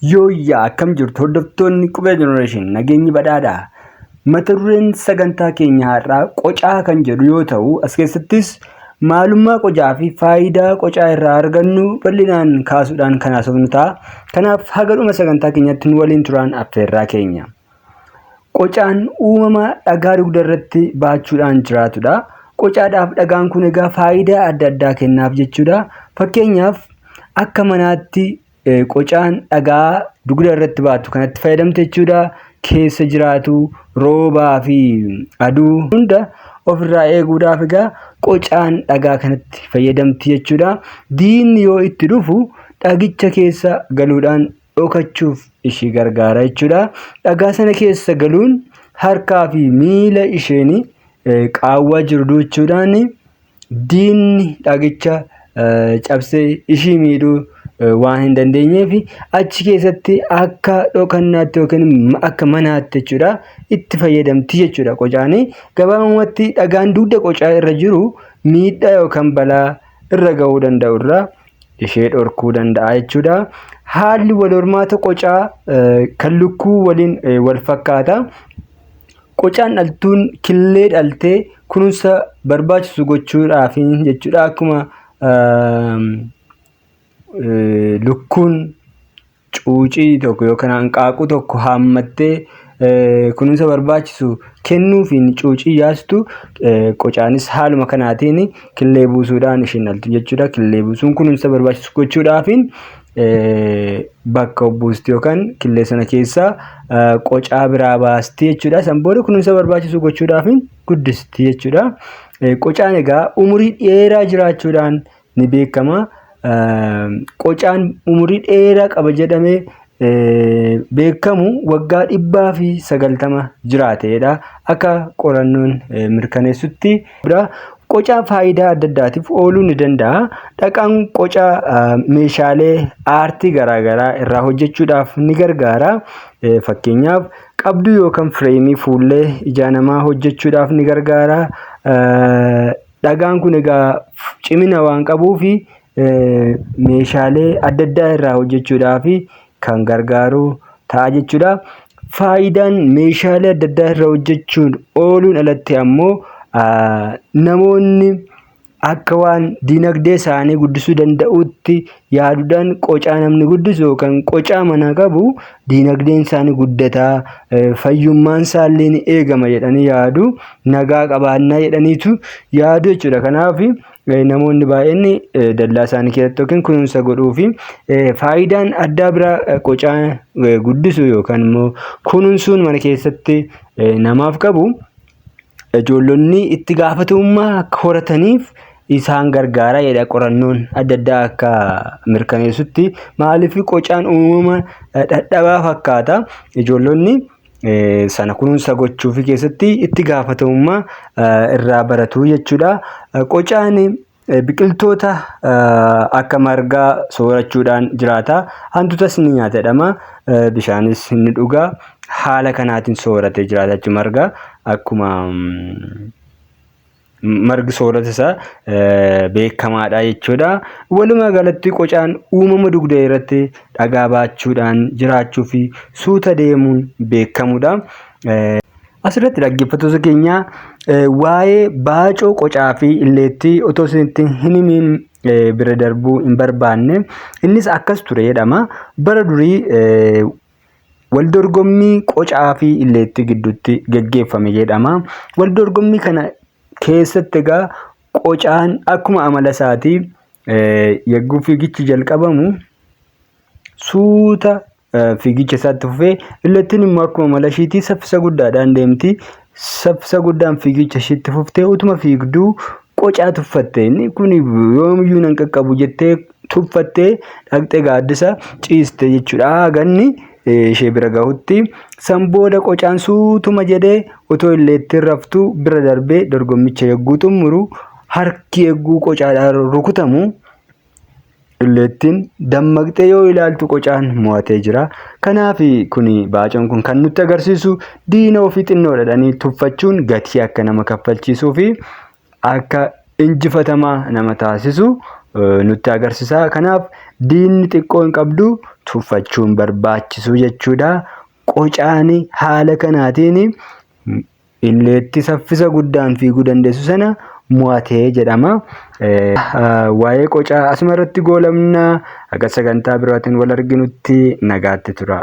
Yooyyaa akkam jirtu hordoftoonni Qubee Jenereeshin nageenyi badhaadhaa. Mata dureen sagantaa keenya har'aa qocaa kan jedhu yoo ta'u, as keessattis maalummaa qocaa fi faayidaa qocaa irraa argannu bal'inaan kaasuudhaan kan haasofnu ta'a. Kanaaf haga dhuma sagantaa keenyatti nu waliin turaan affeerraa keenya. Qocaan uumama dhagaa dugda irratti baachuudhaan jiraatudha. Qocaadhaaf dhagaan kun egaa faayidaa adda addaa kennaaf jechuudha. Fakkeenyaaf akka manaatti qocaan dhagaa dugda irratti baatu kanatti fayyadamte jechuudha. Keessa jiraatu roobaa fi aduu hunda ofirraa eeguudhaaf egaa qocaan dhagaa kanatti fayyadamti jechuudha. Diinni yoo itti dhufu dhagicha keessa galuudhaan dhokachuuf ishii gargaara jechuudha. Dhagaa sana keessa galuun harkaa fi miila isheenii qaawwaa jiru jechuudhaan diinni dhagicha cabsee ishii miidhuu waan hin dandeenyeef achi keessatti akka dhokannaatti yookiin akka manaatti jechuudha itti fayyadamti jechuudha. Qocaanii gabaabumatti dhagaan dugda qocaa irra jiru miidhaa yookaan balaa irra gahuu danda'u irraa ishee dhorkuu danda'a jechuudha. Haalli wal hormaata qocaa kan lukkuu waliin wal fakkaata. Qocaan dhaltuun killee dhaltee kunuunsa barbaachisu gochuudhaaf jechuudha. Akkuma lukkuun cuucii tokko yookaan hanqaaquu tokko haammattee kunuunsa barbaachisu kennuufiin cuucii yaastu, qocaanis haaluma kanaatiin killee buusuudhaan isheen dhaltu jechuudha. Killee buusuun kunuunsa barbaachisu gochuudhaafiin bakka buusti yookaan killee sana keessaa qocaa biraa baasti jechuudha. San booda kunuunsa barbaachisu gochuudhaafiin guddisti jechuudha. Qocaan egaa umurii dheeraa jiraachuudhaan ni beekama. Qocaan umurii dheeraa qaba jedhamee beekamu waggaa 190 jiraateedha akka qorannoon mirkaneessutti. Qocaa faayidaa adda addaatiif ooluu ni danda'a. Dhagaan qocaa meeshaalee aartii garaagaraa irraa hojjechuudhaaf ni gargaara. Fakkeenyaaf qabduu yookaan fireemii fuullee ija namaa hojjechuudhaaf ni gargaara. Dhagaan kun egaa cimina waan qabuuf meeshaalee adda addaa irraa hojjechuudhaaf kan gargaaru ta'a jechuudha. Faayidaan meeshaalee adda addaa irraa hojjechuun ooluun alatti ammoo namoonni akka waan dinagdee isaanii guddisuu danda'utti yaaduudhaan qocaa namni guddisu yookaan qocaa mana qabu dinagdeen isaanii guddataa, fayyummaan isaallee ni eegama jedhanii yaadu, nagaa qabaannaa jedhaniitu yaadu jechuudha. Kanaaf namoonni baay'een dallaa isaanii keessatti yookiin kunuunsa godhuu fi faayidaan addaa biraa qocaa guddisuu yookaan immoo kunuunsuun mana keessatti namaaf qabu, ijoollonni itti gaafatamummaa akka horataniif isaan gargaara jedha qorannoon adda addaa akka mirkaneessutti. Maaliif qocaan uumama dadhabaa fakkaata, ijoollonni sana kunuunsa gochuu fi keessatti itti gaafatamummaa irraa baratu jechuudha. Qocaan biqiltoota akka margaa soorachuudhaan jiraata. Hantuutas ni nyaata jedhama. Bishaanis ni dhuga. Haala kanaatiin sooratee jiraata jechuudha. Marga akkuma margi soorata isaa beekamaadha jechuudha. Walumaa galatti qocaan uumama dugda irratti dhagaa baachuudhaan jiraachuu fi suuta deemuun beekamudha. Asirratti dhaggeeffattoota keenya waa'ee baacoo qocaa fi illeettii otoo isinitti hin himiin bira darbuu hin barbaanne. Innis akkas ture jedhama. Bara durii waldorgommii qocaa fi illeettii gidduutti gaggeeffame jedhama. Waldorgommii kana keessatti egaa qocaan akkuma amala isaatii yagguu fiigichi jalqabamu suuta fiigicha isaatti fufee, illeettiin immoo akkuma amala ishiitii saffisa guddaadhaan deemti. Saffisa guddaan fiigicha ishiitti fuftee utuma fiigduu qocaa tuffatte. Inni kun yoomiyyuu nan qaqqabu jettee tuffattee dhaqxee gaaddisa ciiste jechuudha. Ganni ishee bira gahutti san booda qocaan suutuma jedhee otoo illeettiin raftuu bira darbee dorgommicha yagguu xumuru harki yagguu qocaadhaan rukutamu illeettiin dammaqxee yoo ilaaltu qocaan mo'atee jira. Kanaaf kuni baacoon kun kan nutti agarsiisu diina ofii xinnoo dhadhanii tuffachuun gatii akka nama kaffalchiisuu fi akka injifatamaa nama taasisu nutti agarsiisa. Kanaaf diinni xiqqoo hin qabdu tuffachuun barbaachisu jechuudha. Qocaan haala kanaatiin illeetti saffisa guddaan fiiguu dandeessu sana mo'atee jedhama. Waa'ee qocaa asuma irratti goolabna. Akka sagantaa biraatiin wal arginutti nagaatti tura.